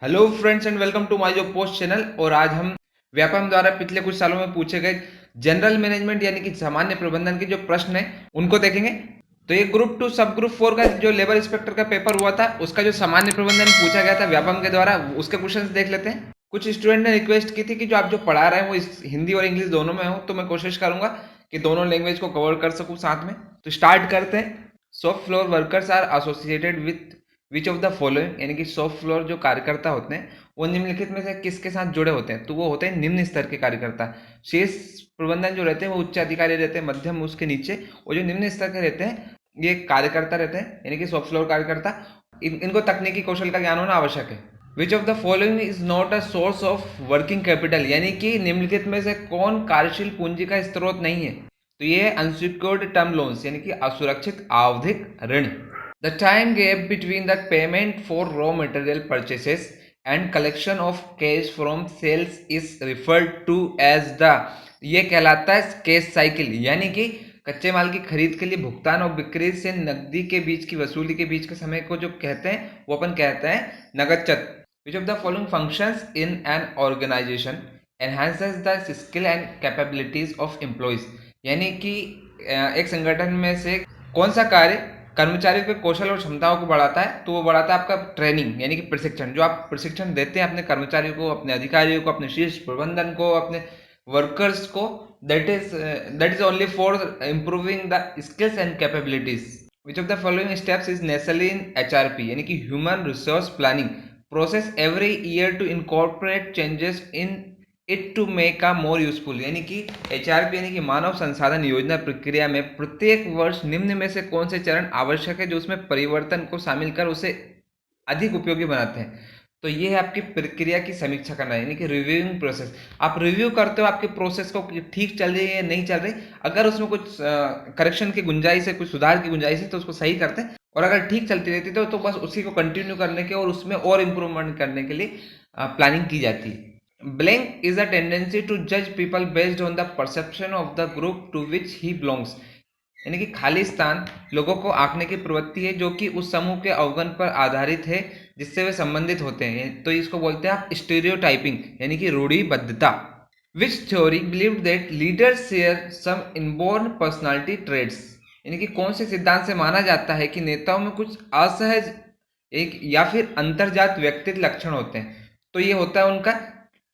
Hello friends and welcome to my job post channel. और आज हम व्यापम द्वारा पिछले कुछ सालों में पूछे गए जनरल मैनेजमेंट यानी कि सामान्य प्रबंधन के जो प्रश्न हैं उनको देखेंगे। तो ये ग्रुप टू सब ग्रुप 4 का जो लेबर इंस्पेक्टर का पेपर हुआ था उसका जो सामान्य प्रबंधन पूछा गया था व्यापम के द्वारा उसके क्वेश्चंस देख लेते हैं। कुछ स्टूडेंट ने रिक्वेस्ट की थी कि जो आप जो पढ़ा रहे हैं वो इस हिंदी और इंग्लिश दोनों में हो, तो मैं कोशिश करूंगा कि दोनों लैंग्वेज को कवर कर सकूं साथ में। तो स्टार्ट करते हैं। Shop floor workers are associated with which of the following, यानी कि शॉप फ्लोर जो कार्यकर्ता होते हैं वो निम्नलिखित में से किसके साथ जुड़े होते हैं। तो वो होते हैं निम्न स्तर के कार्यकर्ता। शेष प्रबंधन जो रहते हैं वो उच्च अधिकारी रहते हैं, मध्यम उसके नीचे, और जो निम्न स्तर के रहते हैं ये कार्यकर्ता रहते हैं, यानी कि शॉप फ्लोर कार्यकर्ता। इनको तकनीकी कौशल का ज्ञान होना आवश्यक है। Which of the following is not a source of working capital, यानी कि निम्नलिखित में से कौन कार्यशील पूंजी का स्रोत नहीं है। तो ये है अनसिक्योर्ड टर्म लोन्स, यानी कि असुरक्षित आवधिक ऋण। The time gap between the payment for raw material purchases and collection of cash from sales is referred to as the, ये कहलाता है कैश साइकिल, यानी कि कच्चे माल की खरीद के लिए भुगतान और बिक्री से नकदी के बीच की वसूली के बीच के समय को जो कहते हैं वो अपन कहते हैं नगद चक्र। Which of the following functions in an organization enhances the skill and capabilities of employees, यानी कि एक संगठन में से कौन सा कार्य कर्मचारियों के कौशल और क्षमताओं को बढ़ाता है। तो वो बढ़ाता है आपका ट्रेनिंग, यानी कि प्रशिक्षण। जो आप प्रशिक्षण देते हैं अपने कर्मचारियों को, अपने अधिकारियों को, अपने शीर्ष प्रबंधन को, अपने वर्कर्स को, that is only for improving the skills and capabilities. Which of the following steps is necessary in HRP, यानी कि human resource planning process every year to incorporate changes in it to make a more useful, यानी कि HRP यानी कि मानव संसाधन योजना प्रक्रिया में प्रत्येक वर्ष निम्न में से कौन से चरण आवश्यक है जो उसमें परिवर्तन को शामिल कर उसे अधिक उपयोगी बनाते हैं। तो ये है आपकी प्रक्रिया की समीक्षा करना, यानी कि रिव्यूइंग प्रोसेस। आप रिव्यू करते हो आपके प्रोसेस को ठीक चल रही है या नहीं चल रही। अगर उसमें कुछ करेक्शन की गुंजाइश है, कुछ सुधार की गुंजाइश है तो उसको सही करते हैं, और अगर ठीक चलती रहती है तो बस उसी को कंटिन्यू करने के और उसमें और इम्प्रूवमेंट करने के लिए प्लानिंग की जाती है। Blank is a tendency to judge people based on the perception of the group to which he belongs, यानी कि खाली स्थान लोगों को आंकने की प्रवृत्ति है जो कि उस समूह के अवगुण पर आधारित है जिससे वे संबंधित होते हैं। तो इसको बोलते हैं आप स्टीरियोटाइपिंग, यानी कि रूढ़िबद्धता। Which theory believe that leaders share some inborn personality traits, यानी कि कौन से सिद्धांत से माना जाता है कि नेताओं में कुछ असहज एक या फिर अंतर्जात व्यक्तित्व लक्षण होते हैं। तो ये होता है उनका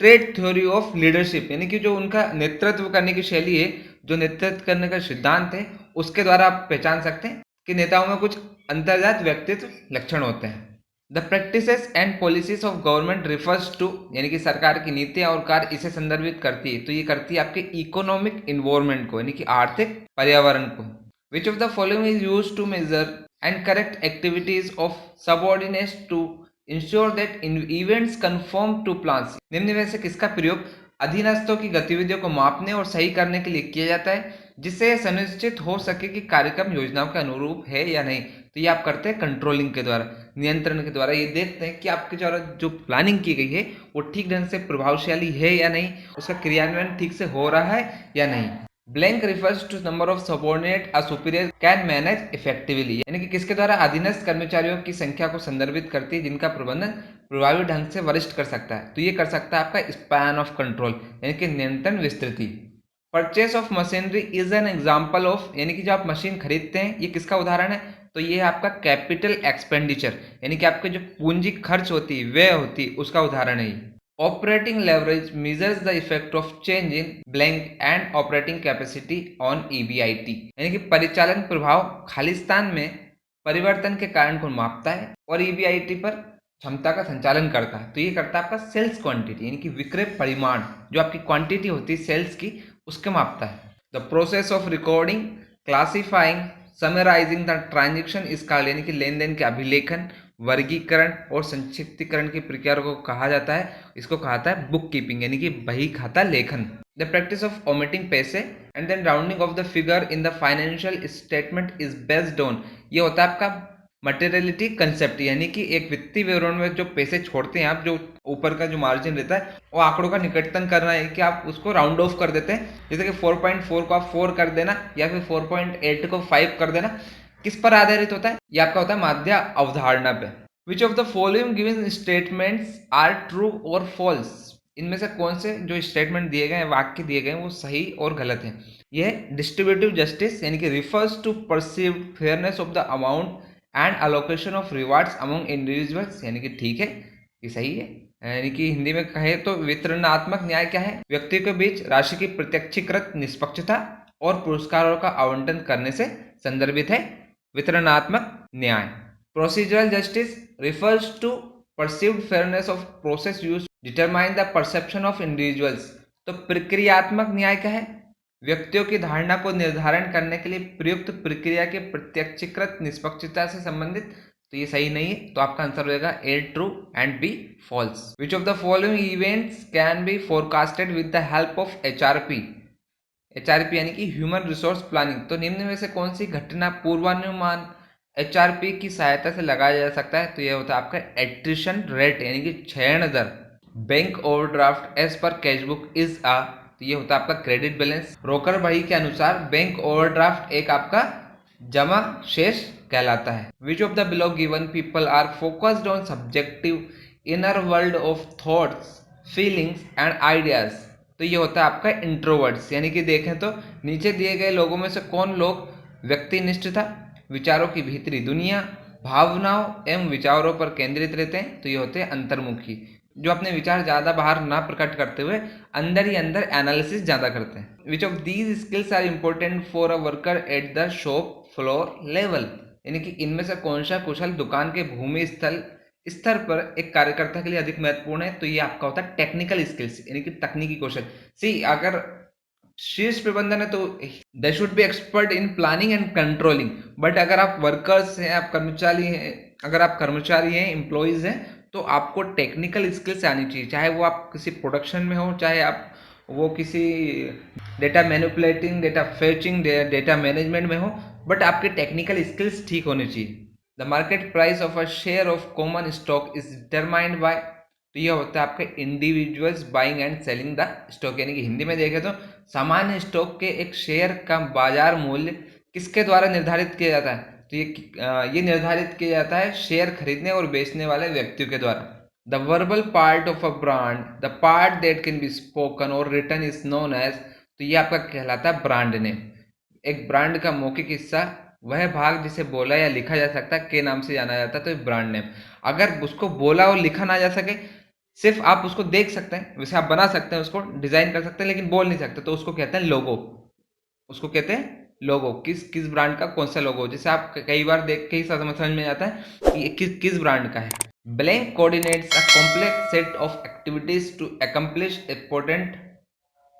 ट्रेड थ्योरी ऑफ लीडरशिप, यानी कि जो उनका नेतृत्व करने की शैली है, जो नेतृत्व करने का सिद्धांत है, उसके द्वारा आप पहचान सकते हैं कि नेताओं में कुछ अंतर्जात व्यक्तित्व लक्षण होते हैं। The practices and policies of government refers to, यानी कि सरकार की नीतियां और कार्य इसे संदर्भित करती है। तो ये करती है आपके इकोनॉमिक इन्वायरमेंट को, यानी कि आर्थिक पर्यावरण को। Which of the following is used to measure and correct activities of subordinates to ensure that in events conform to plans, निम्न में से किसका प्रयोग अधीनस्थों की गतिविधियों को मापने और सही करने के लिए किया जाता है जिससे यह सुनिश्चित हो सके कि कार्यक्रम योजनाओं के अनुरूप है या नहीं। तो ये आप करते हैं कंट्रोलिंग के द्वारा, नियंत्रण के द्वारा। ये देखते हैं कि आपके द्वारा जो प्लानिंग की गई है वो ठीक ढंग से प्रभावशाली है या नहीं, उसका क्रियान्वयन ठीक से हो रहा है या नहीं। Blank refers to number of subordinate a superior can manage effectively, यानी कि किसके द्वारा अधीनस्थ कर्मचारियों की संख्या को संदर्भित करती है जिनका प्रबंधन प्रभावी ढंग से वरिष्ठ कर सकता है। तो ये कर सकता है आपका स्पैन ऑफ कंट्रोल, यानी कि नियंत्रण विस्तृति। Purchase of machinery is an example of, यानी कि जो आप मशीन खरीदते हैं ये किसका उदाहरण है। तो ये है आपका कैपिटल एक्सपेंडिचर, यानी कि आपके जो पूंजी खर्च होती है, व्यय होती है, उसका उदाहरण है ये। Operating leverage measures the effect of change in blank and operating capacity on EBIT, यानी कि परिचालन प्रभाव खालिस्तान में परिवर्तन के कारण को मापता है और EBIT पर क्षमता का संचालन करता है। तो ये करता है आपका सेल्स क्वांटिटी, यानी कि विक्रय परिमाण, जो आपकी क्वांटिटी होती है सेल्स की उसके मापता है। The process of recording, classifying, summarising the transaction is called, यानी कि लेन देन के अभिलेखन, वर्गीकरण और संक्षिप्तीकरण की प्रक्रिया को कहा जाता है, इसको कहा जाता है बुक कीपिंग, यानी कि बही खाता लेखन। The practice of omitting paise and then rounding off the figure in the financial statement is based on, ये होता है आपका मटेरियलिटी कंसेप्ट, यानी कि एक वित्तीय विवरण में जो पैसे छोड़ते हैं आप, जो ऊपर का जो मार्जिन रहता है वो आंकड़ों का निकटतम करना है कि आप उसको राउंड ऑफ कर देते हैं। जैसे कि 4.4 को आप 4 कर देना या फिर 4.8 को 5 कर देना। किस पर आधारित होता है, ये आपका होता है माध्य अवधारणा पे। Which of the following given statements are true और फॉल्स, इनमें से कौन से जो स्टेटमेंट दिए गए हैं, वाक्य दिए गए हैं, वो सही और गलत हैं। यह डिस्ट्रीब्यूटिव जस्टिस यानी कि refers to perceived fairness of the amount and allocation of rewards among individuals, यानी कि ठीक है, ये सही है। यानी कि हिंदी में कहे तो वितरणात्मक न्याय क्या है? व्यक्ति के बीच राशि की प्रत्यक्षीकृत निष्पक्षता और पुरस्कारों का आवंटन करने से संदर्भित है वितरणात्मक न्याय। Procedural justice refers to perceived fairness of process used to determine the perception of individuals। तो प्रक्रियात्मक न्याय क्या है? व्यक्तियों की धारणा को निर्धारण करने के लिए प्रयुक्त प्रक्रिया के प्रत्यक्षीकृत निष्पक्षता से संबंधित, तो ये सही नहीं है, तो आपका आंसर हो जाएगा A true and B false. Which of the following events can be forecasted with the help of HRP? HRP यानी कि ह्यूमन रिसोर्स प्लानिंग। तो निम्न में से कौन सी घटना पूर्वानुमान एचआरपी की सहायता से लगाया जा सकता है? तो यह होता है आपका एट्रिशन रेट यानी कि क्षयण दर। Bank overdraft as per cashbook is uh, तो ये होता है आपका क्रेडिट बैलेंस। रोकर भाई के अनुसार बैंक ओवरड्राफ्ट एक आपका जमा शेष कहलाता है। Which of the below given people are focused on subjective inner world of thoughts feelings and ideas? तो ये होता है आपका इंट्रोवर्ट्स, यानी कि देखें तो नीचे दिए गए लोगों में से कौन लोग व्यक्तिनिष्ठता, विचारों की भीतरी दुनिया, भावनाओं एवं विचारों पर केंद्रित रहते हैं? तो ये होते हैं अंतर्मुखी, जो अपने विचार ज़्यादा बाहर ना प्रकट करते हुए अंदर ही अंदर एनालिसिस ज़्यादा करते हैं। Which of these skills are important for a worker at the shop floor level? यानी कि इनमें से कौन सा कुशल दुकान के भूमि स्थल स्तर पर एक कार्यकर्ता के लिए अधिक महत्वपूर्ण है? तो ये आपका होता है टेक्निकल स्किल्स यानी कि तकनीकी कौशल। सी अगर शीर्ष प्रबंधन है तो they should be expert in planning and controlling, but अगर आप वर्कर्स हैं, आप कर्मचारी हैं, अगर आप कर्मचारी हैं, एम्प्लॉयज हैं, तो आपको टेक्निकल स्किल्स आनी चाहिए, चाहे वो आप किसी प्रोडक्शन में हो, चाहे आप वो किसी data manipulating, data fetching, data management में हो, बट आपके टेक्निकल स्किल्स ठीक होने चाहिए। The market price of a share of common stock is determined by, तो यह होता है आपका individuals buying and selling the stock, यानी कि हिंदी में देखें तो सामान्य स्टॉक के एक शेयर का बाजार मूल्य किसके द्वारा निर्धारित किया जाता है? तो ये निर्धारित किया जाता है शेयर खरीदने और बेचने वाले व्यक्तियों के द्वारा। The verbal part of a brand, the part that can be spoken और रिटन इज नोन एज, तो ये आपका कहलाता है ब्रांड नेम। एक ब्रांड का मौखिक हिस्सा वह भाग जिसे बोला या लिखा जा सकता है के नाम से जाना जाता है, तो ब्रांड नेम। अगर उसको बोला और लिखा ना जा सके, सिर्फ आप उसको देख सकते हैं, वैसे आप बना सकते हैं, उसको डिजाइन कर सकते हैं, लेकिन बोल नहीं सकते, तो उसको कहते हैं लोगो। उसको कहते हैं लोगो, किस किस ब्रांड का कौन सा लोगो, जैसे आप कई बार देख के ही समझ में आता है कि किस किस ब्रांड का है। Blank coordinates a complex set of activities to accomplish important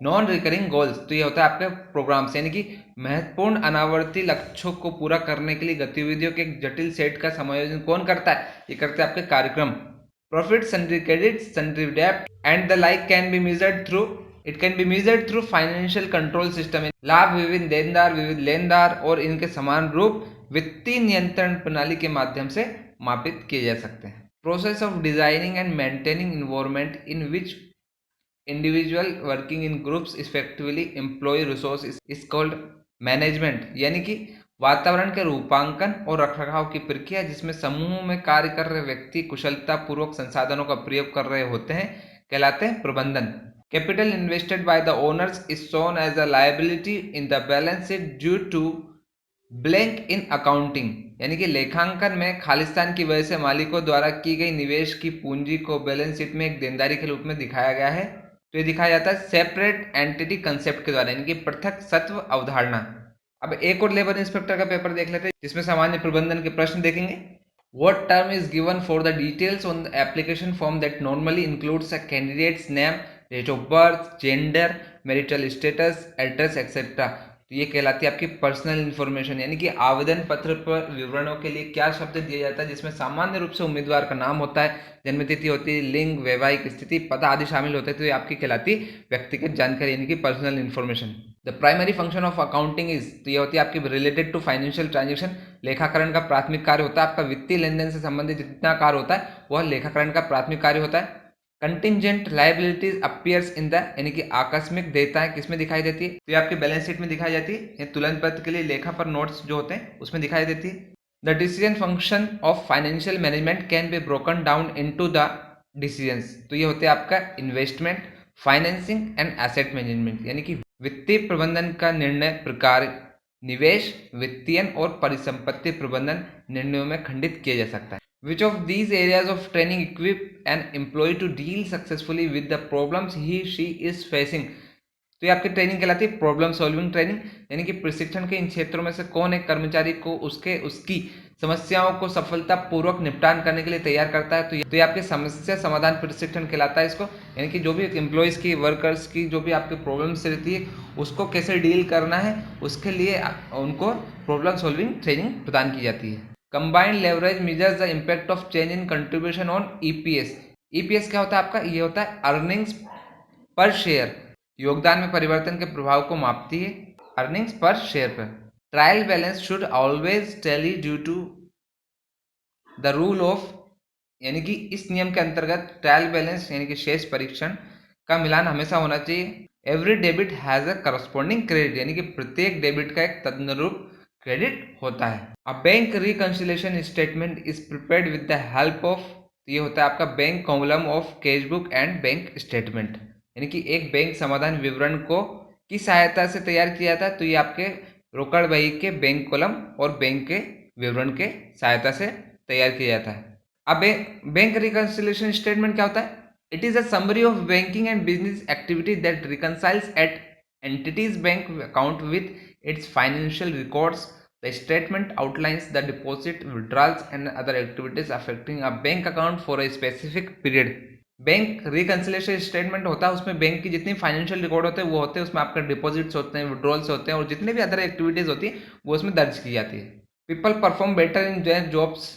non recurring goals, तो ये होता है आपके प्रोग्राम्स, यानी कि महत्वपूर्ण अनावर्ती लक्ष्यों को पूरा करने के लिए गतिविधियों के एक जटिल सेट का समायोजन कौन करता है? ये करते हैं आपके कार्यक्रम। प्रॉफिट, सन्ड्री क्रेडिट, सन्ड्री डेब्ट and the like can be measured through, it can be measured through financial control system. लाभ विविध देनदार, विविध लेनदार और इनके समान रूप वित्तीय नियंत्रण प्रणाली के माध्यम से मापित किए जा सकते हैं। Process of designing and maintaining environment in which individual working in groups effectively employ resource is called management, यानी कि वातावरण के रूपांकन और रखरखाव की प्रक्रिया जिसमें समूह में कार्य कर रहे व्यक्ति कुशलता पूर्वक संसाधनों का प्रयोग कर रहे होते हैं कहलाते हैं प्रबंधन। Capital invested by the owners is shown as a liability in the balance sheet due to blank in accounting, यानी कि लेखांकन में खालिस्तान की वजह से मालिकों द्वारा की गई निवेश की पूंजी को बैलेंस शीट में एक देनदारी के रूप में दिखाया गया है। तो ये दिखाया जाता है सेपरेट एंटिटी कंसेप्ट के द्वारा, यानी कि पृथक सत्व अवधारणा। अब एक और लेबर इंस्पेक्टर का पेपर देख लेते हैं, जिसमें सामान्य प्रबंधन के प्रश्न देखेंगे। What term is given for the details on the application form that normally includes a candidate's name, date of birth, gender, marital status, address, etc. तो ये कहलाती है आपकी पर्सनल इन्फॉर्मेशन, यानी कि आवेदन पत्र पर विवरणों के लिए क्या शब्द दिया जाता है, जिसमें सामान्य रूप से उम्मीदवार का नाम होता है, जन्म तिथि होती है, लिंग, वैवाहिक स्थिति, पता आदि शामिल होते हैं। तो ये आपकी कहलाती व्यक्तिगत जानकारी यानी कि personal information. The primary function of accounting is, तो ये होती है आपकी रिलेटेड टू फाइनेंशियल ट्रांजेक्शन। लेखाकरण का प्राथमिक कार्य होता है आपका वित्तीय लेन देन से संबंधित जितना कार्य होता है वह लेखाकरण का प्राथमिक कार्य होता है। Contingent liabilities appears in the, यानी कि आकस्मिक देयताएं किसमें दिखाई देती है? तो ये आपके बैलेंस शीट में दिखाई जाती है, तुलन पत्र के लिए लेखा पर नोट्स जो होते हैं उसमें दिखाई देती है। The decision function of financial management can be broken down into the decisions. तो ये होते हैं आपका investment, financing and asset management, यानी कि वित्तीय प्रबंधन का निर्णय प्रकार निवेश, वित्तीय और परिसंपत्ति प्रबंधन निर्णयों में खंडित किया जा सकता है। Which of these areas of training equip an employee to deal successfully with the problems he she is facing. तो ये आपकी ट्रेनिंग कहलाती है प्रॉब्लम सॉल्विंग ट्रेनिंग, यानी कि प्रशिक्षण के इन क्षेत्रों में से कौन एक कर्मचारी को उसकी समस्याओं को सफलतापूर्वक निपटान करने के लिए तैयार करता है। तो ये आपके समस्या समाधान प्रशिक्षण कहलाता है इसको, यानी कि जो भी एम्प्लॉयज़ की, वर्कर्स की जो भी आपकी प्रॉब्लम्स रहती है उसको कैसे डील करना है, उसके लिए उनको प्रॉब्लम सॉल्विंग ट्रेनिंग प्रदान की जाती है। Combined leverage measures the impact of change in contribution on EPS. EPS क्या होता है आपका? ये होता है अर्निंग्स पर शेयर, योगदान में परिवर्तन के प्रभाव को मापती है अर्निंग्स पर शेयर पर। Trial balance should always tally due to the rule of, यानी कि इस नियम के अंतर्गत ट्रायल बैलेंस यानी कि शेष परीक्षण का मिलान हमेशा होना चाहिए। Every debit has a corresponding credit, यानी कि प्रत्येक डेबिट का एक तदनुरूप क्रेडिट होता है। A bank reconciliation statement is prepared with the help of, ये होता है आपका bank column of cashbook and bank statement, यानी कि एक बैंक समाधान विवरण को की सहायता से तैयार किया जाता है। तो ये आपके रोकड़ बही के बैंक कॉलम और बैंक के विवरण के सहायता से तैयार किया जाता है। अब बैंक रिकंसिलिएशन स्टेटमेंट क्या होता है? It is a summary of banking and business activity that reconciles at entities bank account with its financial records. The statement outlines the deposit, withdrawals and other activities affecting a bank account for a specific period. Bank reconciliation statement होता है, उसमें bank की जितनी financial record होते हैं वो होते हैं, उसमें आपके डिपॉजिट्स होते हैं, विड्रॉल्स होते हैं और जितने भी अदर एक्टिविटीज होती है वो उसमें दर्ज की जाती है। People perform better in their jobs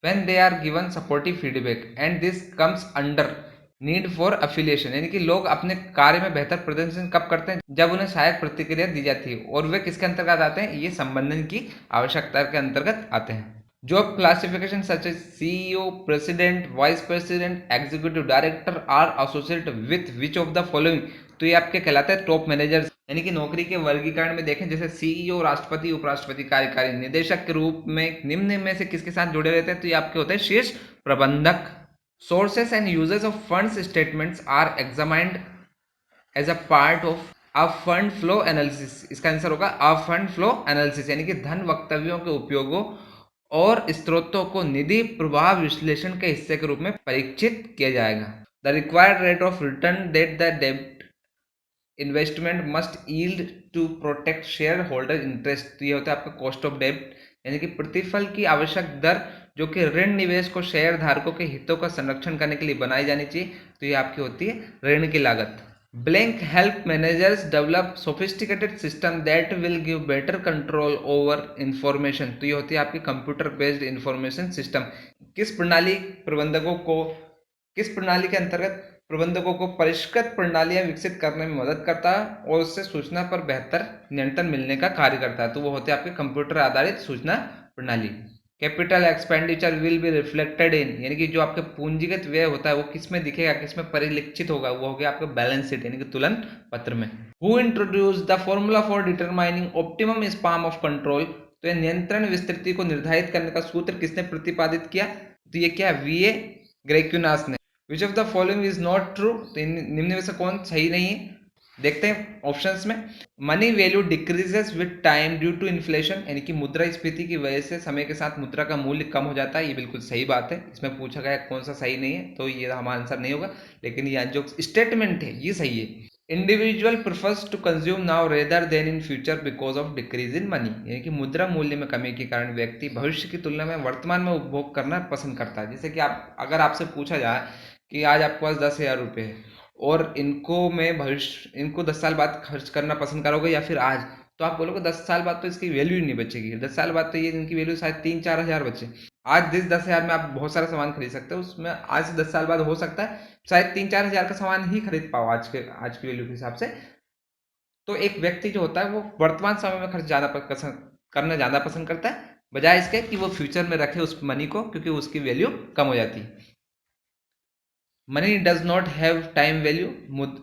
when they are given supportive feedback and this comes under need for affiliation, यानी कि लोग अपने कार्य में बेहतर प्रदर्शन कब करते हैं? जब उन्हें सहायक प्रतिक्रिया दी जाती है। और वे किसके अंतर्गत आते हैं? ये संबंधन की आवश्यकता के अंतर्गत आते हैं। Job classification such as CEO, president, vice president, executive director are associate with which of the following. तो ये आपके कहलाते हैं टॉप मैनेजर्स, यानी कि नौकरी के वर्गीकरण में देखें जैसे सीईओ, राष्ट्रपति, उपराष्ट्रपति, कार्यकारी निदेशक के रूप में निम्न में से किसके साथ जुड़े रहते हैं? तो ये आपके होते हैं शीर्ष प्रबंधक। Sources and uses of funds statements are examined as a part of a fund flow analysis। इसका आंसर होगा a fund flow analysis, यानी कि धन वक्तव्यों के उपयोगों और स्रोतों को निधि प्रवाह विश्लेषण के हिस्से के रूप में परीक्षित किया जाएगा। The required rate of return that the debt investment must yield to protect shareholder interest। तो ये होता है आपका कॉस्ट ऑफ डेब्ट, यानी कि प्रतिफल की आवश्यक दर जो कि ऋण निवेश को शेयर धारकों के हितों का संरक्षण करने के लिए बनाई जानी चाहिए। तो ये आपकी होती है ऋण की लागत। Blank help managers develop sophisticated system that will give better control over information. तो ये होती है आपकी कंप्यूटर बेस्ड इंफॉर्मेशन सिस्टम। किस प्रणाली के अंतर्गत प्रबंधकों को परिष्कृत प्रणालियां विकसित करने में मदद करता है और उससे सूचना पर बेहतर नियंत्रण मिलने का कार्य करता है। तो वो होते हैं आपके कंप्यूटर आधारित सूचना प्रणाली। Capital expenditure will be reflected in, यानी कि जो आपके पूंजीगत व्यय होता है वो किस में दिखेगा, किस में परिलक्षित होगा? वो हो गया आपका बैलेंस शीट, यानी कि तुलन पत्र में। Who introduce the formula for determining optimum span of control. तो ये नियंत्रण विस्तृति को निर्धारित करने का सूत्र किसने प्रतिपादित किया? तो ये क्या? वीए ग्रेक्यूनास ने। विच of the following is not true. तो निम्न में से कौन सही नहीं है? देखते हैं ऑप्शंस में। Money value decreases with time due to inflation, यानी कि मुद्रास्फीति की वजह से समय के साथ मुद्रा का मूल्य कम हो जाता है। ये बिल्कुल सही बात है। इसमें पूछा गया कौन सा सही नहीं है, तो ये हमारा आंसर नहीं होगा, लेकिन ये जो स्टेटमेंट है ये सही है। Individual prefers to consume now rather than in future because of decrease in money, यानी कि मुद्रा मूल्य में कमी के कारण व्यक्ति भविष्य की तुलना में वर्तमान में उपभोग करना पसंद करता है। जैसे कि आप अगर आपसे पूछा जाए कि आज आपके पास 10,000 रुपये है और इनको 10 साल बाद खर्च करना पसंद करोगे या फिर आज, तो आप बोलोगे 10 साल बाद तो इसकी वैल्यू ही नहीं बचेगी। 10 साल बाद तो ये इनकी वैल्यू शायद 3-4 हज़ार बचे। आज जिस 10,000 में आप बहुत सारा सामान खरीद सकते हो, उसमें आज से 10 साल बाद हो सकता है शायद 3-4 हज़ार का सामान ही खरीद पाओ आज की वैल्यू के हिसाब से। तो एक व्यक्ति जो होता है वो वर्तमान समय में खर्च करना ज़्यादा पसंद करता है, बजाय इसके कि वो फ्यूचर में रखे उस मनी को, क्योंकि उसकी वैल्यू कम हो जाती है। Money does not have time value,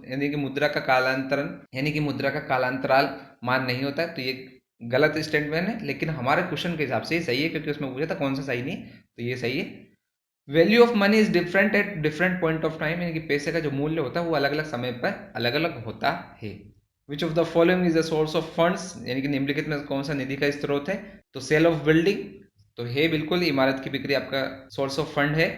यानी कि मुद्रा का कालांतरण, यानी कि मुद्रा का कालांतराल मान नहीं होता है। तो ये गलत स्टेटमेंट है, लेकिन हमारे क्वेश्चन के हिसाब से ये सही है, क्योंकि उसमें पूछा था कौन सा सही नहीं, तो ये सही है। Value of money is different at different point of time, यानी कि पैसे का जो मूल्य होता है वो अलग अलग समय पर अलग अलग होता है। Which of the following is the source of funds, यानी कि निम्नलिखित में कौन सा निधि का स्रोत है, तो सेल ऑफ बिल्डिंग, तो है बिल्कुल इमारत की बिक्री आपका सोर्स ऑफ फंड है।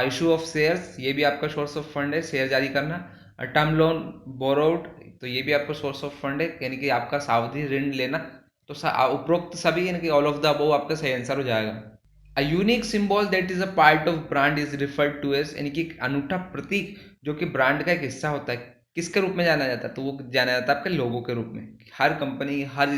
इशू ऑफ शेयर्स, ये भी आपका सोर्स ऑफ फंड है, शेयर जारी करना। टर्म लोन बोरोड, तो ये भी आपका सोर्स ऑफ फंड है, यानी कि आपका सावधि ऋण लेना। तो उपरोक्त सभी यानी कि ऑल ऑफ द अबव आपका सही आंसर हो जाएगा। A unique symbol that is a part of brand is referred to as, यानी कि एक अनूठा प्रतीक जो कि ब्रांड का एक हिस्सा होता है, किसके रूप में जाना जाता है, तो वो जाना जाता है आपके लोगों के रूप में। हर कंपनी, हर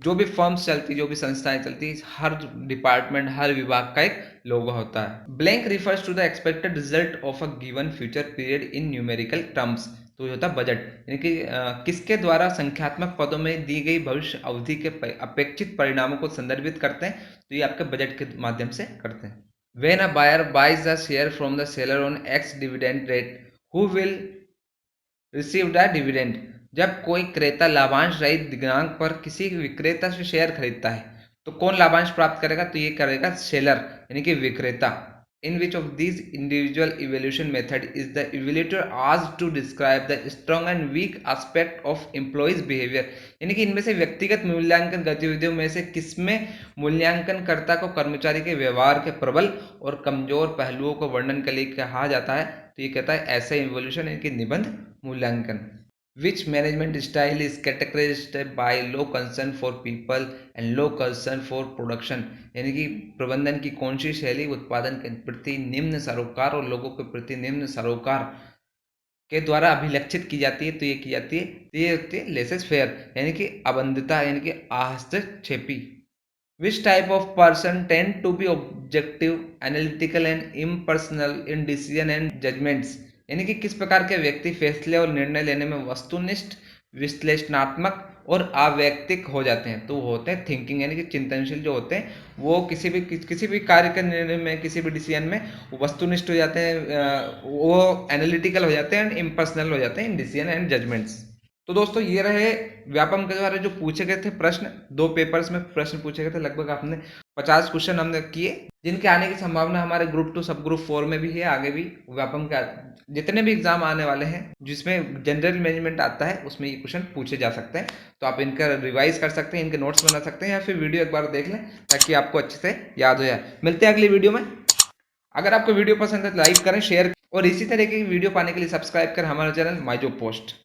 जो भी फर्म्स चलती, जो भी संस्थाएं चलती, हर डिपार्टमेंट, हर विभाग का एक लोगो होता है। Blank refers to the expected result of a given future period in numerical terms, तो ये होता है बजट, यानी कि किसके द्वारा संख्यात्मक पदों में दी गई भविष्य अवधि के अपेक्षित परिणामों को संदर्भित करते हैं, तो ये आपके बजट के माध्यम से करते हैं। When a buyer buys a share from the seller on X dividend rate, who will receive the dividend? जब कोई क्रेता लाभांश रहित दिनांक पर किसी विक्रेता से शेयर खरीदता है, तो कौन लाभांश प्राप्त करेगा, तो ये करेगा सेलर, यानी कि विक्रेता। In which of these individual evaluation method is the evaluator asked to describe the strong and weak aspect of employees behavior, यानी कि इनमें से व्यक्तिगत मूल्यांकन गतिविधियों में से किसमें मूल्यांकनकर्ता को कर्मचारी के व्यवहार के प्रबल और कमजोर पहलुओं को वर्णन के लिए कहा जाता है, तो ये कहता है ऐसे इवोल्यूशन, यानी कि निबंध मूल्यांकन। Which management style is characterized by low concern for people and low concern for production, यानी कि प्रबंधन की कौन सी शैली उत्पादन के प्रति निम्न सरोकार और लोगों के प्रति निम्न सरोकार के द्वारा अभिलक्षित की जाती है, तो ये की जाती है, तो ये होती है लेसेस फेयर, यानी कि अबंधता, यानी कि आहस्तक्षेपी। Which type of person tend to be objective, analytical and impersonal in decision and judgments, यानी कि किस प्रकार के व्यक्ति फैसले और निर्णय लेने में वस्तुनिष्ठ, विश्लेषणात्मक और अवैयक्तिक हो जाते हैं, तो वो होते हैं थिंकिंग, यानी कि चिंतनशील जो होते हैं, वो किसी भी कार्य के निर्णय में, किसी भी डिसीजन में वो वस्तुनिष्ठ हो जाते हैं, वो एनालिटिकल हो जाते हैं एंड इम्पर्सनल हो जाते हैं इन डिसीजन एंड जजमेंट्स। तो दोस्तों ये रहे व्यापम के द्वारा जो पूछे गए थे प्रश्न, 2 पेपर्स में प्रश्न पूछे गए थे, लगभग आपने 50 क्वेश्चन हमने किए, जिनके आने की संभावना हमारे ग्रुप 2 सब ग्रुप 4 में भी है। आगे भी व्यापम का जितने भी एग्जाम आने वाले हैं जिसमें जनरल मैनेजमेंट आता है, उसमें ये क्वेश्चन पूछे जा सकते हैं, तो आप इनका रिवाइज कर सकते हैं, इनके नोट्स बना सकते हैं, या फिर वीडियो एक बार देख लें ताकि आपको अच्छे से याद हो जाए। मिलते हैं अगली वीडियो में। अगर आपको वीडियो पसंद है तो लाइक करें, शेयर, और इसी तरह की वीडियो पाने के लिए सब्सक्राइब करें हमारा चैनल माय जॉब पोस्ट।